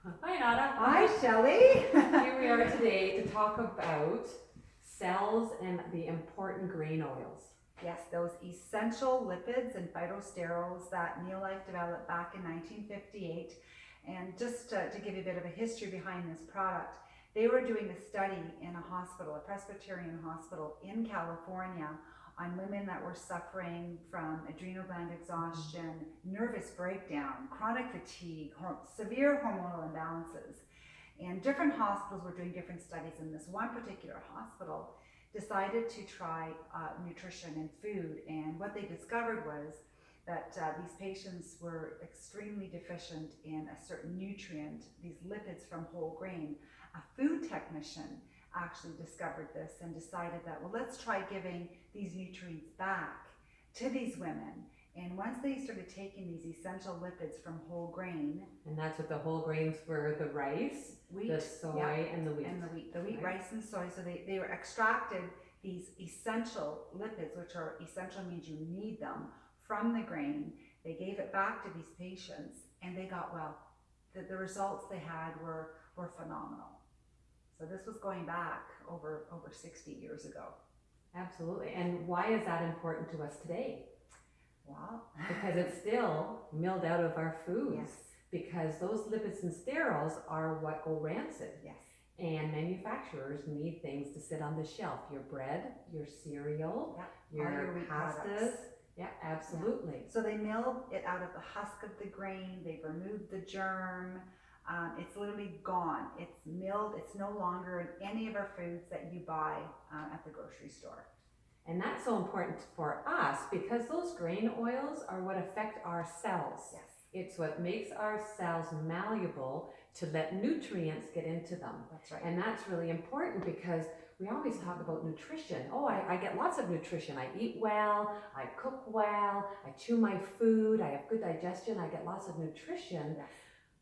Hi, Nada. Hi, Shelley. Here we are today to talk about cells and the important grain oils. Yes, those essential lipids and phytosterols that Neolife developed back in 1958. And just to give you a bit of a history behind this product, they were doing a study in a hospital, a Presbyterian hospital in California, on women that were suffering from adrenal gland exhaustion, nervous breakdown, chronic fatigue, severe hormonal imbalances. And different hospitals were doing different studies. In this one particular hospital, decided to try nutrition and food, and what they discovered was that these patients were extremely deficient in a certain nutrient, these lipids from whole grain. A food technician actually discovered this and decided that, well, let's try giving these nutrients back to these women. And once they started taking these essential lipids from whole grain, and that's what the whole grains were: the rice, wheat, the soy, and the wheat. The wheat, right. Rice, and soy. So they were extracted these essential lipids, which are essential means you need them, from the grain. They gave it back to these patients, and they got well. The results they had were phenomenal. So this was going back over 60 years ago. Absolutely. And why is that important to us today? Well, because it's still milled out of our foods. Yes. Because those lipids and sterols are what go rancid. Yes. And manufacturers need things to sit on the shelf. Your bread, your cereal, your pastas. Products. Yeah, absolutely. Yeah. So they mill it out of the husk of the grain. They've removed the germ. It's literally gone. It's milled. It's no longer in any of our foods that you buy at the grocery store. And that's so important for us because those grain oils are what affect our cells. Yes. It's what makes our cells malleable to let nutrients get into them. That's right. And that's really important because we always talk about nutrition. Oh, I get lots of nutrition. I eat well, I cook well, I chew my food, I have good digestion, I get lots of nutrition. Yes.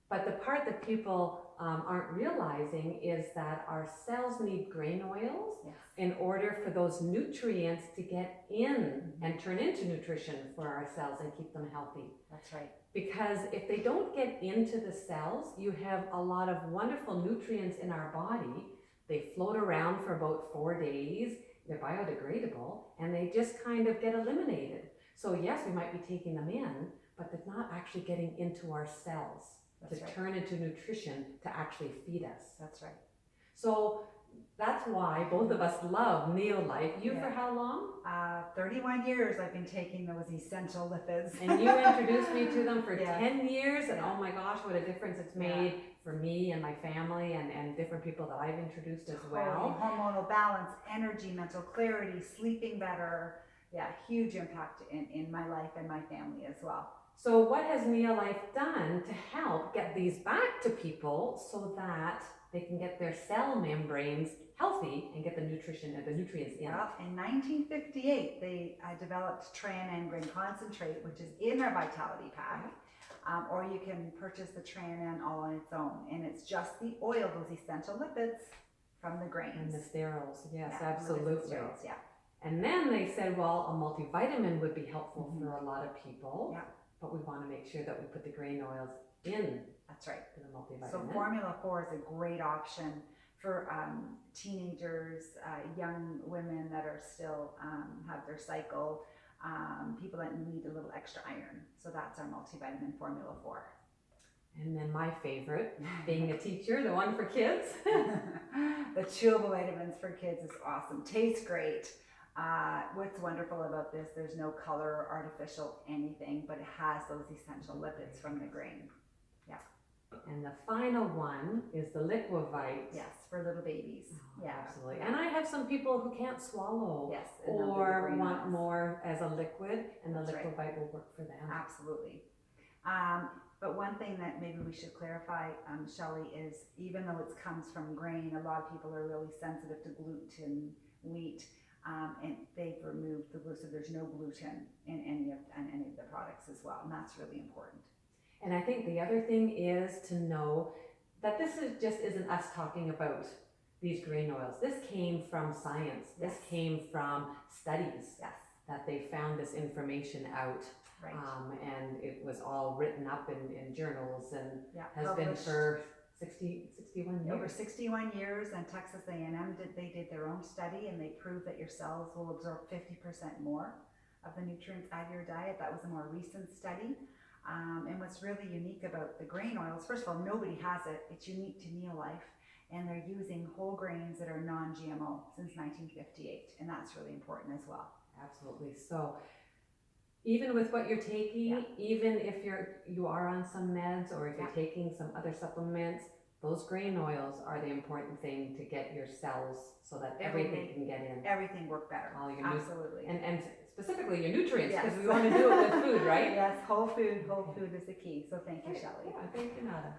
But the part that people aren't realizing is that our cells need grain oils in order for those nutrients to get in and turn into nutrition for our cells and keep them healthy. That's right. Because if they don't get into the cells, you have a lot of wonderful nutrients in our body. They float around for about 4 days, they're biodegradable, and they just kind of get eliminated. So yes, we might be taking them in, but they're not actually getting into our cells. That's to turn into nutrition to actually feed us. That's right. So that's why both of us love Neolife. You for how long? 31 years I've been taking those essential lipids. And you introduced me to them for 10 years, and oh my gosh, what a difference it's made for me and my family and different people that I've introduced as well. Hormonal balance, energy, mental clarity, sleeping better. Yeah, huge impact in my life and my family as well. So what has Neolife done to help get these back to people so that they can get their cell membranes healthy and get the nutrition and the nutrients in? Well, in 1958, they developed TRE EN EN Grain concentrate, which is in our Vitality Pack, or you can purchase the TRE EN EN all on its own, and it's just the oil, those essential lipids from the grains. And the sterols, yes, absolutely. Sterols, And then they said, well, a multivitamin would be helpful for a lot of people. Yeah. But we want to make sure that we put the grain oils in. That's right. The multivitamin. So Formula 4 is a great option for teenagers, young women that are still have their cycle, people that need a little extra iron. So that's our multivitamin Formula 4. And then my favorite, being a teacher, the one for kids. The chewable vitamins for kids is awesome. Tastes great. What's wonderful about this, there's no color or artificial anything, but it has those essential lipids from the grain. Yeah. And the final one is the Liquivite. Yes, for little babies. Oh, yeah, absolutely. And I have some people who can't swallow. Yes. Or want more as a liquid, and the Liquivite will work for them. Absolutely. But one thing that maybe we should clarify, Shelley, is even though it comes from grain, a lot of people are really sensitive to gluten, wheat. And they've removed the gluten, so there's no gluten in any of the products as well, and that's really important. And I think the other thing is to know that this isn't us talking about these grain oils. This came from science. This came from studies that they found this information out. Right. And it was all written up in journals and has published. been for 61 Over years. 61 years, and Texas A&M did their own study, and they proved that your cells will absorb 50% more of the nutrients out of your diet. That was a more recent study. And what's really unique about the grain oils, first of all, nobody has it. It's unique to Neolife, and they're using whole grains that are non-GMO since 1958, and that's really important as well. Absolutely. So even with what you're taking, even if you are on some meds, or if you're taking some other supplements, those grain oils are the important thing to get your cells so that everything can get in. Everything work better. All your Absolutely. And specifically your nutrients, because Yes. we want to do it with food, right? Yes, whole food is the key. So thank you, Shelley. Yeah, thank you, Nada.